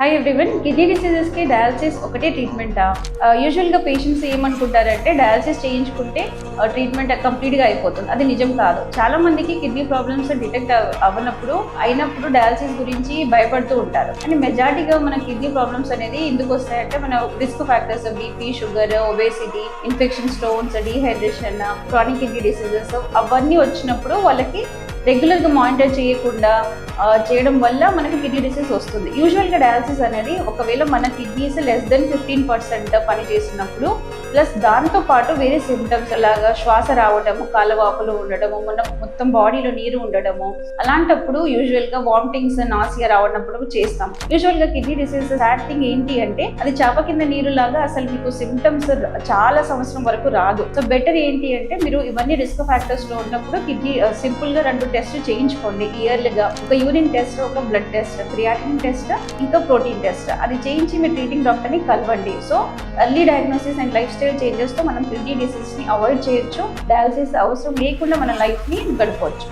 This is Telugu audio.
హాయ్ ఎవ్రీవన్, కిడ్నీ డిసీజెస్కి డయాలసిస్ ఒకటే ట్రీట్మెంటా? యూజువల్గా పేషెంట్స్ ఏమనుకుంటారంటే డయాలసిస్ చేయించుకుంటే ట్రీట్మెంట్ కంప్లీట్గా అయిపోతుంది. అది నిజం కాదు. చాలా మందికి కిడ్నీ ప్రాబ్లమ్స్ డిటెక్ట్ అయినప్పుడు డయాలసిస్ గురించి భయపడుతూ ఉంటారు. కానీ మెజారిటీగా మన కిడ్నీ ప్రాబ్లమ్స్ అనేది ఎందుకు వస్తాయంటే మన risk factors BP, sugar, obesity, infection, stones, dehydration, chronic kidney diseases అవన్నీ వచ్చినప్పుడు వాళ్ళకి రెగ్యులర్గా మానిటర్ చేయడం వల్ల మనకి కిడ్నీ డిసీజ్ వస్తుంది. యూజువల్గా డయాలసిస్ అనేది ఒకవేళ మన కిడ్నీస్ లెస్ దెన్ 15% పని చేసినప్పుడు ప్లస్ దాంతో పాటు వేరే సిమ్టమ్స్ అలాగా శ్వాస రావడము, కాళ్ళవాపులు ఉండడము, మొత్తం బాడీలో నీరు ఉండడము, అలాంటప్పుడు యూజువల్గా వామిటింగ్స్, నాసియా రావడప్పుడు చేస్తాం. యూజువల్గా కిడ్నీ డిసీజ్ సాడ్ థింగ్ ఏంటి అంటే అది చాప కింద నీరు లాగా అసలు మీకు సిమ్టమ్స్ చాలా సంవత్సరం వరకు రాదు. సో బెటర్ ఏంటి అంటే మీరు ఇవన్నీ రిస్క్ ఫ్యాక్టర్స్ లో ఉన్నప్పుడు కిడ్నీ సింపుల్ గా 2 టెస్ట్ చేయించుకోండి ఇయర్లీగా. ఒక యూరిన్ టెస్ట్, ఒక బ్లడ్ టెస్ట్, క్రియాటిన్ టెస్ట్, ఇంకా ప్రోటీన్ టెస్ట్. అది చేయించి మీ ట్రీటింగ్ డాక్టర్ని కలవండి. So early diagnosis and life style changes తో మనం కిడ్నీ డిసీజ్ ని అవాయిడ్ చేయొచ్చు. డయాలసిస్ అవసరం లేకుండా మన లైఫ్ ని గడపవచ్చు.